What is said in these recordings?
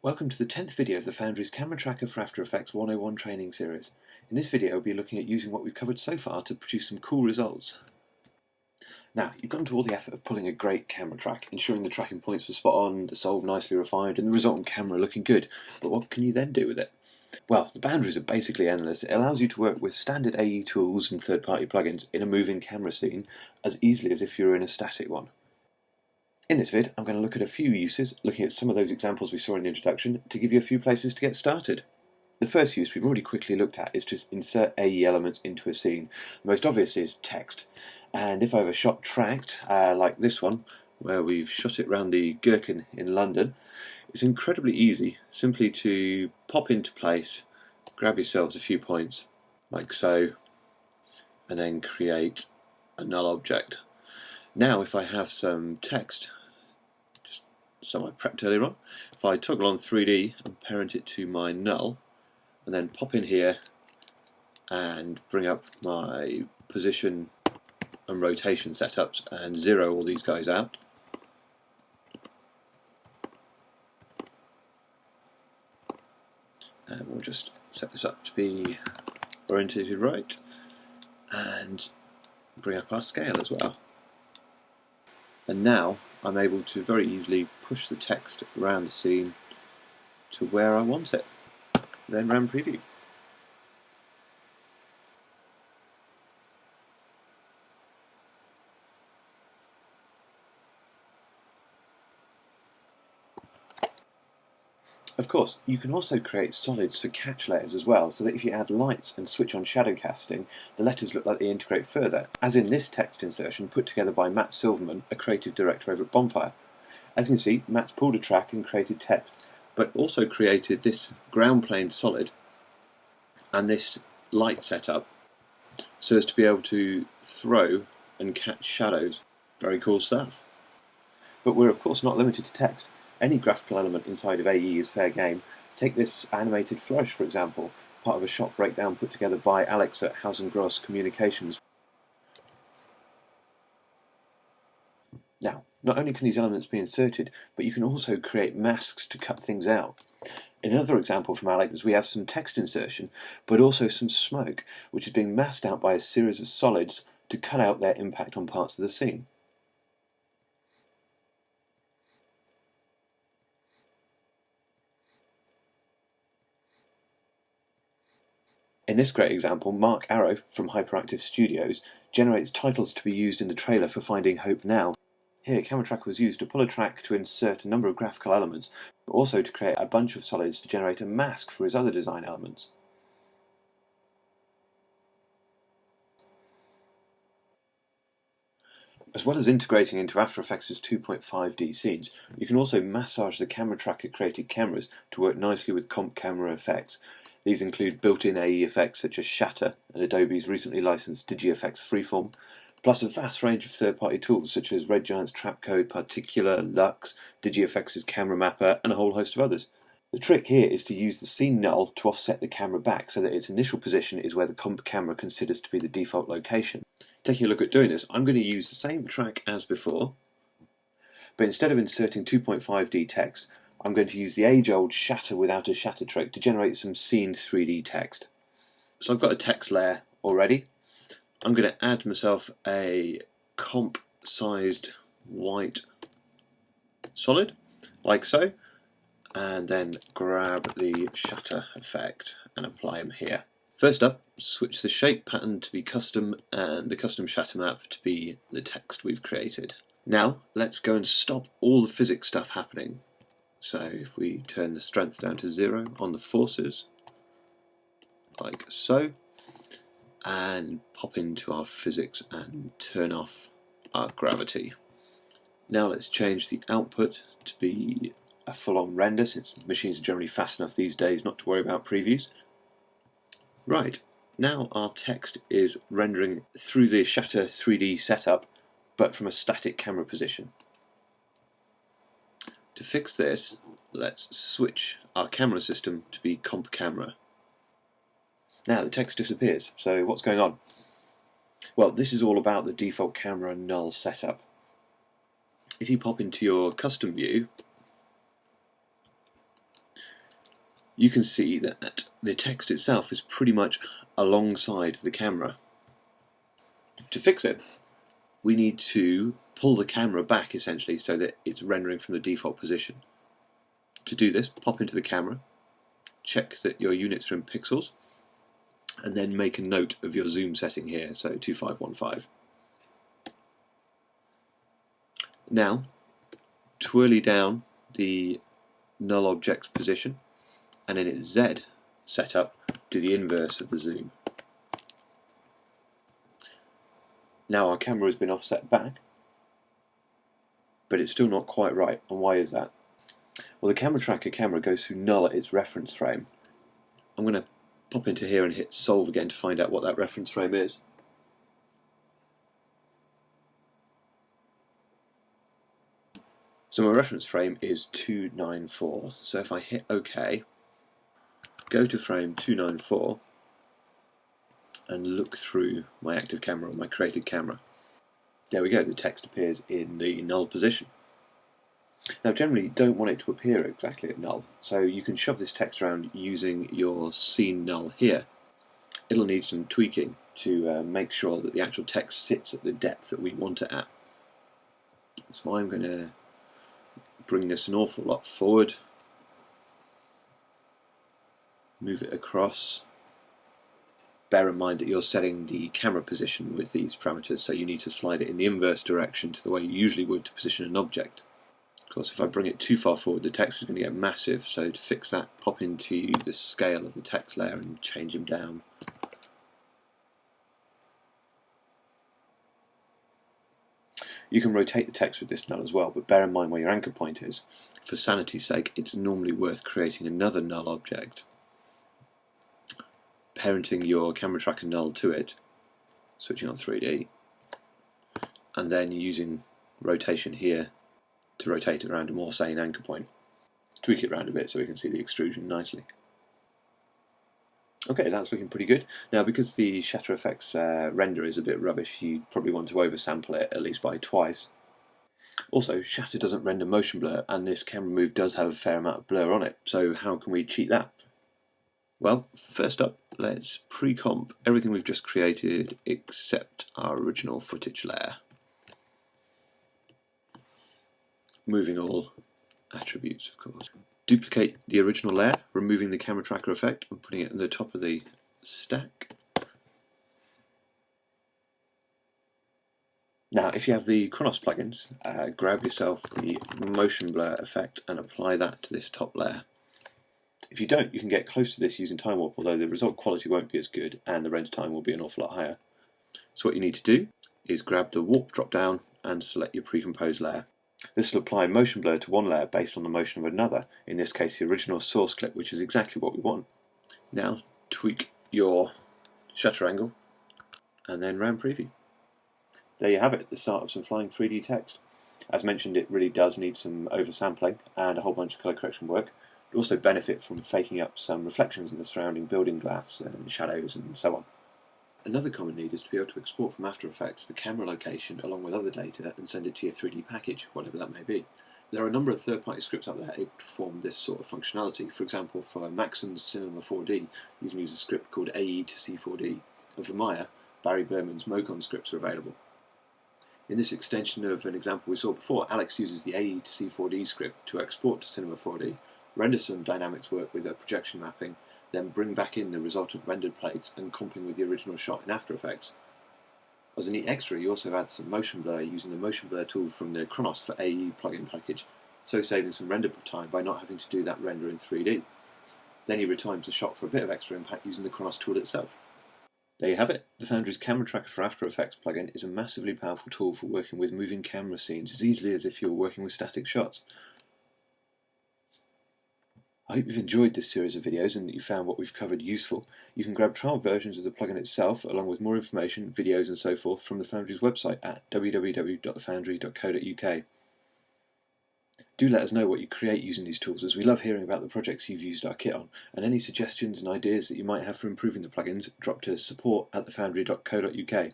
Welcome to the 10th video of the Foundry's CameraTracker for After Effects 101 training series. In this video we'll be looking at using what we've covered so far to produce some cool results. Now, you've gone to all the effort of pulling a great camera track, ensuring the tracking points were spot on, the solve nicely refined, and the resultant camera looking good. But what can you then do with it? Well, the boundaries are basically endless. It allows you to work with standard AE tools and third-party plugins in a moving camera scene as easily as if you were in a static one. In this vid, I'm going to look at a few uses, looking at some of those examples we saw in the introduction, to give you a few places to get started. The first use we've already quickly looked at is to insert AE elements into a scene. The most obvious is text. And if I have a shot tracked, like this one, where we've shot it round the Gherkin in London, it's incredibly easy simply to pop into place, grab yourselves a few points, like so, and then create a null object. Now if I have some text, some I prepped earlier on, if I toggle on 3D and parent it to my null, and then pop in here and bring up my position and rotation setups and zero all these guys out, and we'll just set this up to be orientated right and bring up our scale as well. And now I'm able to very easily push the text around the scene to where I want it. Then run preview. Of course, you can also create solids for catch layers as well, so that if you add lights and switch on shadow casting, the letters look like they integrate further, as in this text insertion put together by Matt Silverman, a creative director over at Bonfire. As you can see, Matt's pulled a track and created text, but also created this ground plane solid and this light setup, so as to be able to throw and catch shadows. Very cool stuff. But we're of course not limited to text. Any graphical element inside of AE is fair game. Take this animated flourish, for example, part of a shot breakdown put together by Alex at Gross Communications. Now, not only can these elements be inserted, but you can also create masks to cut things out. Another example from Alex is we have some text insertion, but also some smoke, which is being masked out by a series of solids to cut out their impact on parts of the scene. In this great example, Mark Arrow from Hyperactive Studios generates titles to be used in the trailer for Finding Hope Now. Here, CameraTracker was used to pull a track to insert a number of graphical elements, but also to create a bunch of solids to generate a mask for his other design elements. As well as integrating into After Effects' 2.5D scenes, you can also massage the CameraTracker created cameras to work nicely with comp camera effects. These include built-in AE effects such as shatter and Adobe's recently licensed DigiEffects Freeform, plus a vast range of third-party tools such as Red Giant's Trapcode, Particular, Lux, DigiEffects' Camera Mapper, and a whole host of others. The trick here is to use the scene null to offset the camera back so that its initial position is where the comp camera considers to be the default location. Taking a look at doing this, I'm going to use the same track as before, but instead of inserting 2.5D text, I'm going to use the age-old shatter without a shatter trick to generate some scene 3D text. So I've got a text layer already. I'm going to add myself a comp-sized white solid, like so, and then grab the shatter effect and apply them here. First up, switch the shape pattern to be custom and the custom shatter map to be the text we've created. Now, let's go and stop all the physics stuff happening. So if we turn the strength down to 0 on the forces, like so, and pop into our physics and turn off our gravity. Now let's change the output to be a full-on render, since machines are generally fast enough these days not to worry about previews. Right, now our text is rendering through the Shatter 3D setup, but from a static camera position. To fix this, let's switch our camera system to be comp camera. Now the text disappears, so what's going on? Well, this is all about the default camera null setup. If you pop into your custom view you can see that the text itself is pretty much alongside the camera. To fix it, we need to pull the camera back essentially so that it's rendering from the default position. To do this, pop into the camera, check that your units are in pixels, and then make a note of your zoom setting here, so 2515. Now, twirly down the null object's position, and in its Z setup, do the inverse of the zoom. Now our camera has been offset back, but it's still not quite right. And why is that? Well, the CameraTracker camera goes through null at its reference frame. I'm going to pop into here and hit solve again to find out what that reference frame is. So my reference frame is 294. So if I hit OK, go to frame 294, and look through my active camera or my created camera. There we go, the text appears in the null position. Now generally you don't want it to appear exactly at null, so you can shove this text around using your scene null here. It'll need some tweaking to make sure that the actual text sits at the depth that we want it at. So I'm going to bring this an awful lot forward, move it across. Bear in mind that you're setting the camera position with these parameters, so you need to slide it in the inverse direction to the way you usually would to position an object. Of course, if I bring it too far forward, the text is going to get massive, so to fix that, pop into the scale of the text layer and change them down. You can rotate the text with this null as well, but bear in mind where your anchor point is. For sanity's sake, it's normally worth creating another null object, parenting your CameraTracker null to it, switching on 3D, and then using rotation here to rotate it around a more sane anchor point. Tweak it around a bit so we can see the extrusion nicely. Okay, that's looking pretty good. Now, because the Shatter Effects render is a bit rubbish, you probably want to oversample it at least by twice. Also, Shatter doesn't render motion blur, and this camera move does have a fair amount of blur on it, so how can we cheat that? Well, first up, let's pre-comp everything we've just created except our original footage layer. Moving all attributes, of course. Duplicate the original layer, removing the CameraTracker effect and putting it at the top of the stack. Now, if you have the Chronos plugins, grab yourself the motion blur effect and apply that to this top layer. If you don't, you can get close to this using Time Warp, although the result quality won't be as good and the render time will be an awful lot higher. So what you need to do is grab the Warp drop down and select your pre-composed layer. This will apply motion blur to one layer based on the motion of another, in this case the original source clip, which is exactly what we want. Now tweak your shutter angle and then round preview. There you have it, the start of some flying 3D text. As mentioned, it really does need some oversampling and a whole bunch of colour correction work. It also benefit from faking up some reflections in the surrounding building glass and shadows and so on. Another common need is to be able to export from After Effects the camera location along with other data and send it to your 3D package, whatever that may be. There are a number of third-party scripts out there able to perform this sort of functionality. For example, for Maxon's Cinema 4D, you can use a script called AE to C4D, and for Maya, Barry Berman's Mocon scripts are available. In this extension of an example we saw before, Alex uses the AE to C4D script to export to Cinema 4D, render some dynamics work with a projection mapping, then bring back in the resultant rendered plates and comping with the original shot in After Effects. As a neat extra, you also add some motion blur using the motion blur tool from the Chronos for AE plugin package, so saving some render time by not having to do that render in 3D. Then he retimes the shot for a bit of extra impact using the Chronos tool itself. There you have it. The Foundry's CameraTracker for After Effects plugin is a massively powerful tool for working with moving camera scenes as easily as if you were working with static shots. I hope you've enjoyed this series of videos and that you found what we've covered useful. You can grab trial versions of the plugin itself, along with more information, videos and so forth from the Foundry's website at www.thefoundry.co.uk. Do let us know what you create using these tools, as we love hearing about the projects you've used our kit on, and any suggestions and ideas that you might have for improving the plugins, drop to support@thefoundry.co.uk.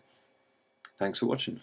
Thanks for watching.